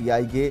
PIA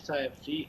SIFC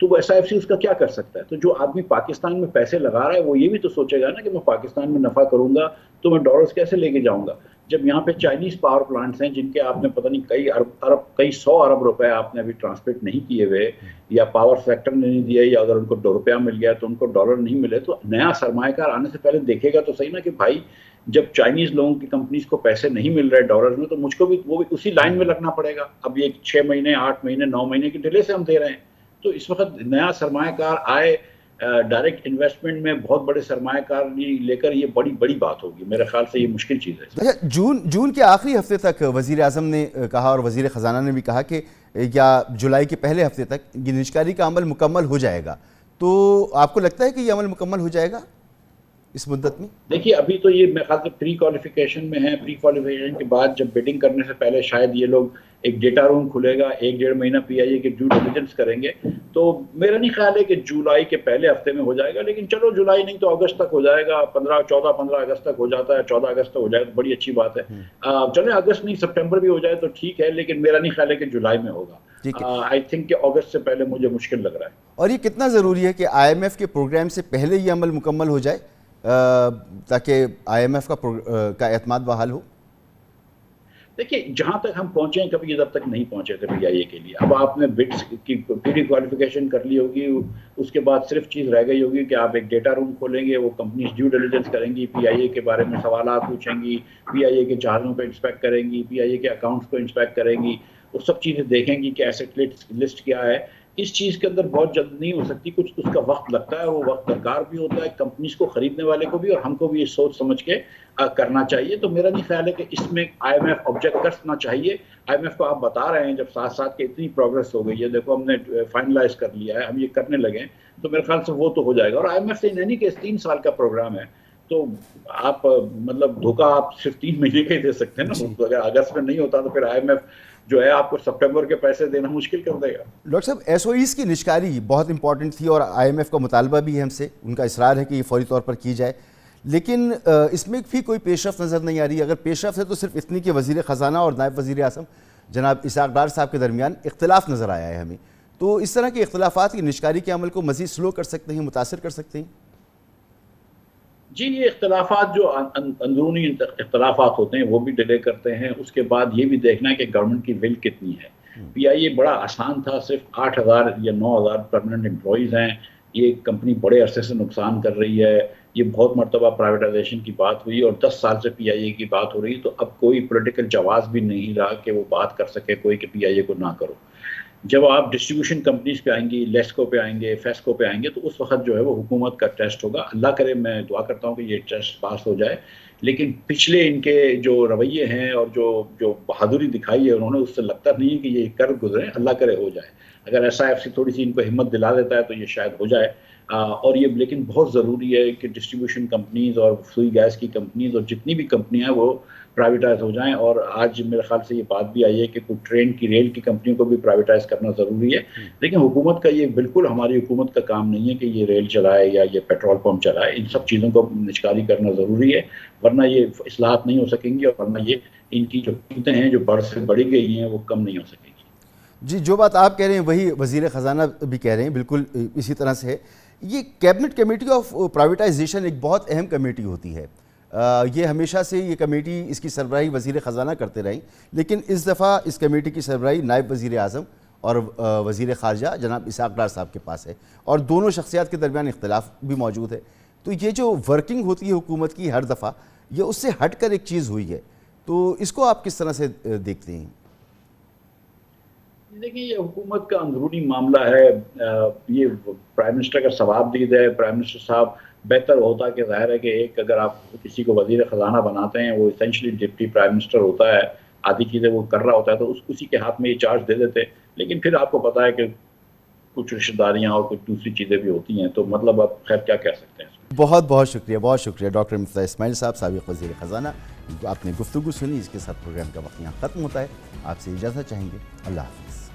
تو وہ SIFC اس کا کیا کر سکتا ہے؟ تو جو آدمی پاکستان میں پیسے لگا رہا ہے وہ یہ بھی تو سوچے گا نا کہ میں پاکستان میں نفع کروں گا تو میں ڈالرز کیسے لے کے جاؤں گا، جب یہاں پہ چائنیز پاور پلانٹس ہیں جن کے آپ نے پتہ نہیں کئی سو ارب روپے آپ نے ابھی ٹرانسمٹ نہیں کیے ہوئے، یا پاور سیکٹر نے نہیں دیا، یا اگر ان کو روپیہ مل گیا تو ان کو ڈالر نہیں ملے، تو نیا سرمایہ کار آنے سے پہلے دیکھے گا تو صحیح نا کہ بھائی جب چائنیز لوگوں کی کمپنیز کو پیسے نہیں مل رہے ڈالرز میں تو مجھ کو بھی وہ بھی اسی لائن میں لگنا پڑے گا. اب یہ 6 مہینے 8 مہینے 9 مہینے کی ڈیلے سے ہم دے رہے ہیں. تو اس وقت نیا سرمایہ کار آئے ڈائریکٹ انویسٹمنٹ میں بہت بڑے سرمایہ کار لے کر، یہ بڑی بات ہوگی. میرے خیال سے یہ مشکل چیز ہے. جون کے آخری ہفتے تک وزیر اعظم نے کہا اور وزیر خزانہ نے بھی کہا کہ یا جولائی کے پہلے ہفتے تک یہ نجکاری کا عمل مکمل ہو جائے گا. تو آپ کو لگتا ہے کہ یہ عمل مکمل ہو جائے گا اس مدت میں؟ دیکھیے ابھی تو یہ میرے خیال سے پری کوالیفیکیشن میں ہے. پری کوالیفیکیشن کے بعد جب بیڈنگ کرنے سے پہلے شاید یہ لوگ ایک ڈیٹا روم کھلے گا، 1-1.5 مہینہ PIA کے ڈیو ڈیلیجنس کریں گے. تو میرا نہیں خیال ہے کہ جولائی کے پہلے ہفتے میں ہو جائے گا، لیکن چلو جولائی نہیں تو اگست تک ہو جائے گا. 15 اگست تک ہو جاتا ہے، 14 اگست تک ہو جائے تو بڑی اچھی بات ہے. چلیں اگست نہیں سپٹمبر بھی ہو جائے تو ٹھیک ہے، لیکن میرا نہیں خیال ہے کہ جولائی میں ہوگا. آئی تھنک کہ اگست سے پہلے مجھے مشکل لگ رہا ہے. اور یہ کتنا ضروری ہے کہ IMF کے پروگرام سے پہلے یہ عمل مکمل ہو جائے تاکہ IMF کا اعتماد بحال ہو؟ دیکھیے جہاں تک ہم پہنچے ہیں کبھی ادھر تک نہیں پہنچے تھے PIA کے لیے. اب آپ نے بٹس کی پری کوالیفیکیشن کر لی ہوگی، اس کے بعد صرف چیز رہ گئی ہوگی کہ آپ ایک ڈیٹا روم کھولیں گے، وہ کمپنیز ڈیو ڈیلیجنس کریں گی، PIA کے بارے میں سوالات پوچھیں گی، PIA کے جہازوں کو انسپیکٹ کریں گی، PIA کے اکاؤنٹس کو انسپیکٹ کریں گی، وہ سب چیزیں دیکھیں گی کہ ایسٹ لسٹ کیا ہے. اس چیز کے اندر بہت جلد نہیں ہو سکتی، کچھ اس کا وقت لگتا ہے، وہ وقت درکار بھی ہوتا ہے کمپنیز کو، خریدنے والے کو بھی، اور ہم کو بھی یہ سوچ سمجھ کے کرنا چاہیے. تو میرا نہیں خیال ہے کہ اس میں IMF آبجیکٹ کرنا چاہیے. IMF کو آپ بتا رہے ہیں جب ساتھ کہ اتنی پروگرس ہو گئی ہے، دیکھو ہم نے فائنلائز کر لیا ہے، ہم یہ کرنے لگے ہیں، تو میرے خیال سے وہ تو ہو جائے گا. اور IMF سے نہیں کہ 3 سال کا پروگرام ہے تو آپ مطلب دھوکہ آپ صرف 3 مہینے کا ہی دے سکتے ہیں نا. اگر اگست میں نہیں ہوتا تو پھر IMF جو ہے آپ کو سپٹمبر کے پیسے دینا مشکل کر دے گا. ڈاکٹر صاحب SOEs کی نجکاری بہت امپورٹنٹ تھی اور IMF کا مطالبہ بھی ہے ہم سے، ان کا اصرار ہے کہ یہ فوری طور پر کی جائے، لیکن اس میں بھی کوئی پیش رفت نظر نہیں آ رہی. اگر پیش رفت ہے تو صرف اتنی کہ وزیر خزانہ اور نائب وزیر اعظم جناب اسحاق ڈار صاحب کے درمیان اختلاف نظر آیا ہے ہمیں. تو اس طرح کے اختلافات کی نجکاری کے عمل کو مزید سلو کر سکتے ہیں، متاثر کر سکتے ہیں؟ جی یہ اختلافات جو اندرونی اختلافات ہوتے ہیں وہ بھی ڈیلے کرتے ہیں. اس کے بعد یہ بھی دیکھنا ہے کہ گورنمنٹ کی ول کتنی ہے. PIA بڑا آسان تھا، صرف 8,000 یا 9,000 پرماننٹ امپلائیز ہیں. یہ کمپنی بڑے عرصے سے نقصان کر رہی ہے. یہ بہت مرتبہ پرائیویٹائزیشن کی بات ہوئی اور 10 سال سے PIA کی بات ہو رہی ہے. تو اب کوئی پولیٹیکل جواز بھی نہیں رہا کہ وہ بات کر سکے کوئی کہ PIA کو نہ کرو. جب آپ ڈسٹریبیوشن کمپنیز پہ آئیں گی، لیسکو پہ آئیں گے، فیسکو پہ آئیں گے، تو اس وقت جو ہے وہ حکومت کا ٹیسٹ ہوگا. اللہ کرے، میں دعا کرتا ہوں کہ یہ ٹیسٹ پاس ہو جائے. لیکن پچھلے ان کے جو رویے ہیں اور جو بہادری دکھائی ہے انہوں نے، اس سے لگتا نہیں ہے کہ یہ کر گزرے. اللہ کرے ہو جائے. اگر SIFC تھوڑی سی ان کو ہمت دلا دیتا ہے تو یہ شاید ہو جائے. اور یہ لیکن بہت ضروری ہے کہ ڈسٹریبیوشن کمپنیز اور سوئی گیس کی کمپنیز اور جتنی بھی کمپنیاں ہیں وہ پرائیویٹائز ہو جائیں. اور آج میرے خیال سے یہ بات بھی آئی ہے کہ کچھ ٹرین کی ریل کی کمپنیوں کو بھی پرائیویٹائز کرنا ضروری ہے. لیکن حکومت کا یہ بالکل، ہماری حکومت کا کام نہیں ہے کہ یہ ریل چلائے یا یہ پیٹرول پمپ چلائے. ان سب چیزوں کو نجکاری کرنا ضروری ہے، ورنہ یہ اصلاحات نہیں ہو سکیں گی، اور ورنہ یہ ان کی جو قیمتیں ہیں جو بڑھی گئی ہیں وہ کم نہیں ہو سکیں گی. جی جو بات آپ کہہ رہے ہیں وہی وزیر خزانہ بھی کہہ رہے ہیں، بالکل اسی طرح سے ہے. یہ کیبنٹ کمیٹی آف پرائیویٹائزیشن ایک بہت اہم کمیٹی ہوتی ہے. یہ ہمیشہ سے یہ کمیٹی، اس کی سربراہی وزیر خزانہ کرتے رہیں، لیکن اس دفعہ اس کمیٹی کی سربراہی نائب وزیر اعظم اور وزیر خارجہ جناب اسحاق ڈار صاحب کے پاس ہے، اور دونوں شخصیات کے درمیان اختلاف بھی موجود ہے. تو یہ جو ورکنگ ہوتی ہے حکومت کی ہر دفعہ، یہ اس سے ہٹ کر ایک چیز ہوئی ہے. تو اس کو آپ کس طرح سے دیکھتے ہیں؟ دیکھیے یہ حکومت کا اندرونی معاملہ ہے. یہ پرائم منسٹر کا ثوابدید ہے. پرائم منسٹر صاحب بہتر ہوتا کہ ظاہر ہے کہ ایک اگر آپ کسی کو وزیر خزانہ بناتے ہیں، وہ اسینشلی ڈپٹی پرائم منسٹر ہوتا ہے، آدھی چیزیں وہ کر رہا ہوتا ہے، تو اسی کے ہاتھ میں یہ چارج دے دیتے. لیکن پھر آپ کو پتا ہے کہ کچھ رشتہ داریاں اور کچھ دوسری چیزیں بھی ہوتی ہیں. تو مطلب آپ خیر کیا کہہ سکتے ہیں. بہت بہت شکریہ ڈاکٹر مفتاح اسماعیل صاحب، سابق وزیر خزانہ. آپ نے گفتگو سنی، اس کے ساتھ پروگرام کا وقت یہاں ختم ہوتا ہے. آپ سے اجازت چاہیں گے. اللہ حافظ.